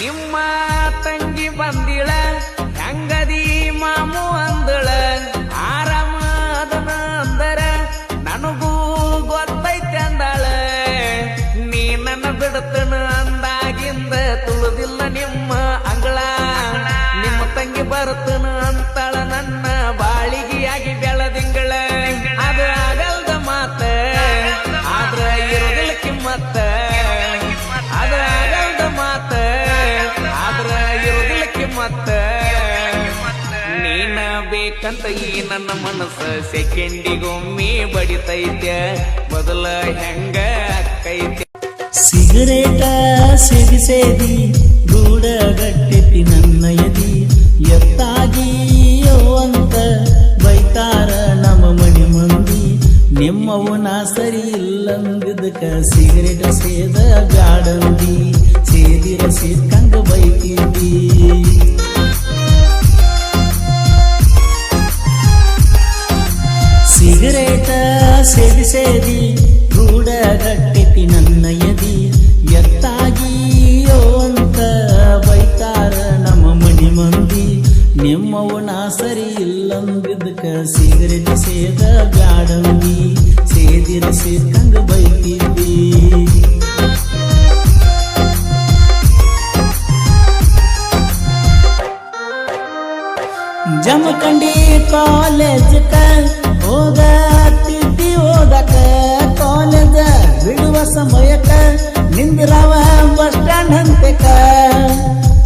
ನಿಮ್ಮ ತಂಗಿ ಬಂದಿಳ ಹೆಂಗದಿ ಮಾಮು ಅಂದಳ ಆರಾಮ ಅದನ ಅಂದರ ನನಗೂ ಗೊತ್ತೈತೆ ಅಂದಾಳ ನೀ ನನ್ನ ಬಿಡತನ ಅಂದಾಗಿಂದ ತುಳಿದಿಲ್ಲ ನಿಮ್ಮ ಅಂಗಳ ನಿಮ್ಮ ತಂಗಿ ಬರ್ತನ ಅಂತಾಳ ನನ್ನ ಬಾಳಿಗೆಯಾಗಿ ಬೆಳದಿಂಗಳ ಅದು ಆಗಲ್ದ ಮಾತ ಆದ್ರ ಇರೋದಿಲ್ಲ ಕಿಮ್ಮತ್ತ ಅದು ಆಗಲ್ದ ಮಾತ ಆದ್ರ ಇರೋದಿಲ್ಲ ಕಿಮ್ಮತ್ತ ನೀನ ಬೇಕಂತ ಈ ನನ್ನ ಮನಸ್ಸ ಸೆಕೆಂಡಿಗೊಮ್ಮೆ ಬಡಿತೈತೆ ಮೊದಲ ಹೆಂಗ ಅಕ್ಕೈತೆ ಸಿಗರೇಟ ಸೇದಿ ಸೇದಿ ಗೂಡಗಟ್ಟೆತಿ ನನ್ನ ಎದಿ ಎತ್ತಾಗಿಯೋ ಅಂತ ಬೈತಾರ ನಮ್ಮ ಮನೆ ಮಂದಿ ನಿಮ್ಮವನ ಸರಿ ಇಲ್ಲಂದಿದ್ದಕ ಸಿಗರೇಟ ಸೇದ ಬ್ಯಾಡಂದಿ ಸೇದಿರ ಸೇದ್ಕಂಗ ಬೈತಿದ್ದಿ ಸಿಗರೇಟ ಸೇದಿ ಸೇದಿ ಗೂಡಗಟ್ಟೆತಿ ನನ್ನ ಎದಿ ಎತ್ತಾಗಿಯೋ ಅಂತ ಬೈತಾರ ನಮ್ಮ ಮನಿ ಮಂದಿ ನಿಮ್ಮವನ ಸರಿ ಇಲ್ಲಂದಿದ್ದಕ ಸಿಗರೇಟ್ ಸೇದ ಬ್ಯಾಡಂದಿ ಸೇದಿರ ಸೇದ್ಕಂಗ ಬೈತಿದ್ದಿ ಜಮಖಂಡಿ ಕಾಲೇಜಕ ಹೋಗತ್ತಿದ್ದಿ ಓದಕ ಕಾಲೇಜ ಬಿಡುವ ಸಮಯಕ್ಕ ನಿಂದಿರವ ಬಸ್ ಸ್ಟ್ಯಾಂಡ್ ಹಂತಕ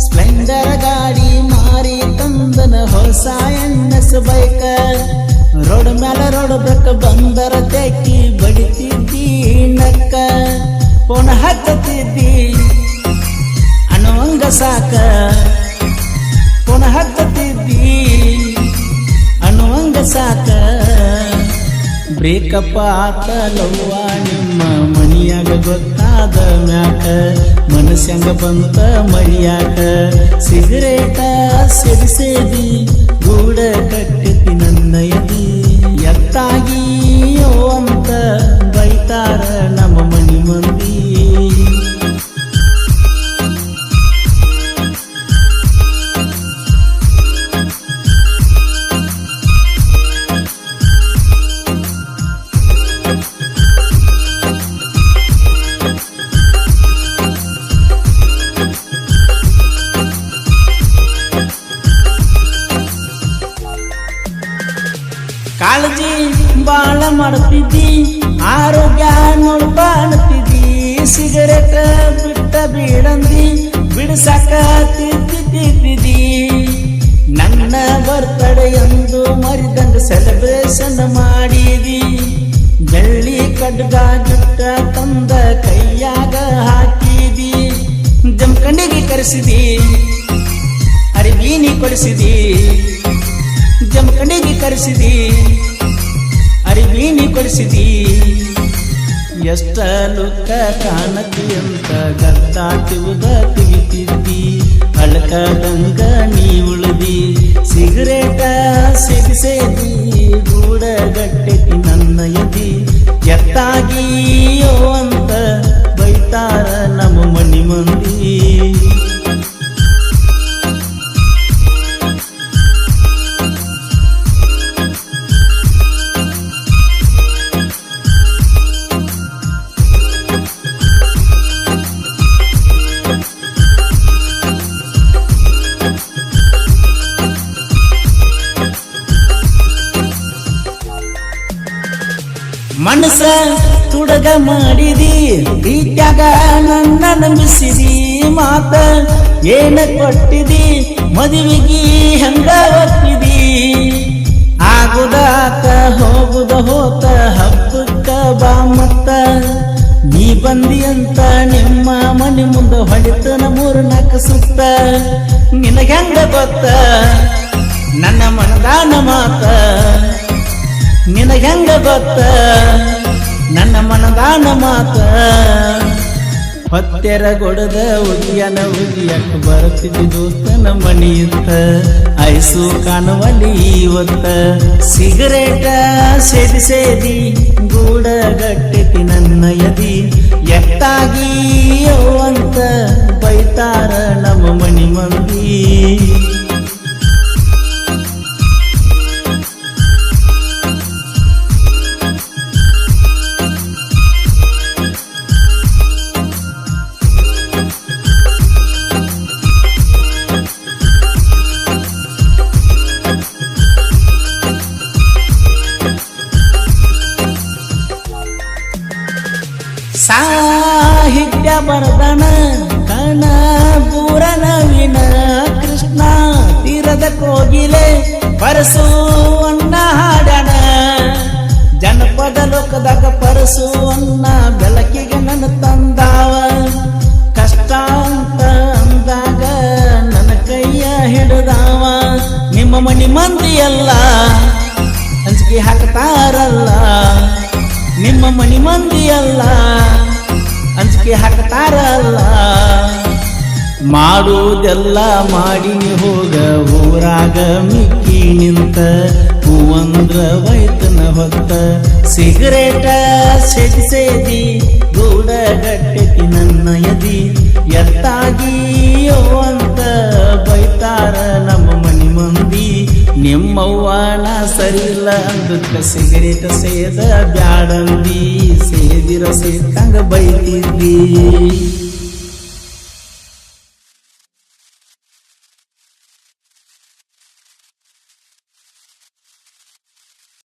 ಸ್ಪ್ಲೆಂಡರ್ ಗಾಡಿ ಮಾರಿ ತಂದನ ಹೊಸ ಎನ್ಎಸ್ ಬೈಕ ರೋಡ್ ಮೇಲೆ ರೋಡ್ ಬೆಕ್ಕ ಬಂದರ ತೆಕ್ಕಿ ಬಡಿತಿದ್ದಿ ನಕ್ಕ ಫೋನ್ ಹಚ್ಚತಿದ್ದಿ ಅನ್ನುವಂಗ ಸಾಕ ಫೋನ್ ಹಚ್ಚತಿದ್ದಿ ಅನ್ನುವಂಗ ಸಾಕ ಬ್ರೇಕಪ್ ಆತ ಲವ್ವ ನಿಮ್ಮ ಮನಿಯಾಗ ಗೊತ್ತಾದ ಮ್ಯಾಕ ಮನಸ್ಸಂಗ ಬಂತ ಮರಿಯಾಕ ಸಿಗರೇಟ ಸೇದಿ ಸೇದಿ ಗೂಡ ಕಟ್ಟೆತಿ ನನ್ನ ಎದಿ ಎತ್ತಾಗಿಯೋ ಅಂತ ಬೈತಾರ ನಮ್ಮ ಮನಿ ಮಂದಿ ಕಾಳಜಿ ಬಾಳ ಮಾಡ್ತಿದ್ದಿ ಆರೋಗ್ಯ ನೋಡ್ಬ ಅನ್ನತಿದ್ದಿ ಸಿಗರೇಟ್ ಬಿಟ್ಟ ಬೀಡಂದಿ ಬಿಡಿಸಾಕ ತಿದ್ದಿದ್ದಿ ನನ್ನ ಬರ್ತಡೆ ಎಂದು ಮರಿದಂಗ ಸೆಲೆಬ್ರೇಷನ್ ಮಾಡಿದಿ ಬೆಳ್ಳಿ ಕಡ್ಗ ಜುಟ್ಟ ತಂದ ಕೈಯಾಗ ಹಾಕಿದಿ ಜಮಖಂಡಿಗೆ ಕರೆಸಿದಿ ಅರಿವೀನಿ ಕೊಡಿಸಿದಿ ಜಮಖಂಡಿಗೆ ಕರೆಸಿದಿ ಅರಿವೀನಿ ಕೊಡಿಸಿದಿ ಎಷ್ಟ ಲುಕ್ಕ ಕಾಣತಿ ಅಂತ ಗದ್ದಾಟಿವುದ ತೆಗಿತಿದ್ದಿ ಅಳಕದಂಗ ನೀ ಉಳಿದಿ ಸಿಗರೇಟ ಸೇದಿ ಸೇದಿ ಗೂಡಗಟ್ಟೆತಿ ನನ್ನ ಎದಿ ಎತ್ತಾಗಿಯೋ ಅಂತ ಬೈತಾರ ನಮ್ಮ ಮನಿ ಮಂದಿ ಮನಸ ತುಡಗ ಮಾಡಿದಿ ಪ್ರೀತ್ಯಾಗ ನನ್ನ ನಂಬಿಸಿದಿ ಮಾತ ಏನ ಕೊಟ್ಟಿದಿ ಮದುವೆಗಿ ಹೆಂಗ ಒಪ್ಪಿದಿ ಆಗುದಾತ ಹೋಗುದ ಹೋತ ಹಬ್ಬಕ್ಕ ಬಾ ಮತ್ತ ನೀ ಬಂದಿ ಅಂತ ನಿಮ್ಮ ಮನೆ ಮುಂದೆ ಹೊಡಿತನ 3-4 ಸುತ್ತ ನಿನಗೆಂಗ ಗೊತ್ತ ನನ್ನ ಮನದಾನ ಮಾತ ನಿನಗೆಂಗ ಗೊತ್ತ ನನ್ನ ಮನದಾನ ಮಾತ ಹೊತ್ತೆರ ಗೊಡದ ಉಗಿಯನ ಉಗಿಯಕ್ಕೆ ಬರುತ್ತಿದ್ದಿ ದೋಸ್ತನ ಮಣಿಯುತ್ತ ಐಸು ಕಾಣುವಲ್ಲಿ ಇವತ್ತ ಸಿಗರೇಟ ಸೇದಿ ಸೇದಿ ಗೂಡಗಟ್ಟೆತಿ ನನ್ನ ಎದಿ ಎತ್ತಾಗಿಯೋ ಅಂತ ಬೈತಾರ ನಮ್ಮ ಹಿಡ್ಯ ಬರದನ ಕಣ ಪೂರ ನವೀನ ಕೃಷ್ಣ ತೀರದ ಕೋಗಿಲೆ ಪರಸು ಅನ್ನ ಹಾಡಣ ಜನಪದ ಲೋಕದಾಗ ಪರಸು ಅನ್ನ ಬೆಳಕಿಗೆ ನನ್ನ ತಂದಾವ ಕಷ್ಟ ಅಂತ ಅಂದಾಗ ನನ್ನ ಕೈಯ ಹಿಡಿದಾವ ನಿಮ್ಮ ಮನಿ ಮಂದಿಯಲ್ಲ ಅಂಜಿಕೆ ಹಾಕ್ತಾರಲ್ಲ ನಿಮ್ಮ ಮನಿ ಮಂದಿಯಲ್ಲ ಅಂಜಿಕೆ ಹಾಕ್ತಾರಲ್ಲ ಮಾಡುವುದೆಲ್ಲ ಮಾಡಿನಿ ಹೋಗ ಊರಾಗ ಮಿಕ್ಕಿ ನಿಂತ ಹೂವಂದ್ರ ವೈತನ ಹೊತ್ತ ಸಿಗರೇಟ ಸೇದಿ ಗೂಡ ಗಟ್ಟೆತಿ ನನ್ನ ಎದಿ ಎತ್ತಾಗಿಯೋ ಅಂತ ಬೈತಾರ ನಮ್ಮ ಮನಿ ಮಂದಿ ನಿಮ್ಮವ್ವನ ಸರಿಯಿಲ್ಲ ಅಂದಕ್ಕ ಸಿಗರೇಟ ಸೇದ ಬ್ಯಾಡಂದಿ ಸೇದಿರ ಸೇದಂಗ ಬೈತಿದ್ದಿ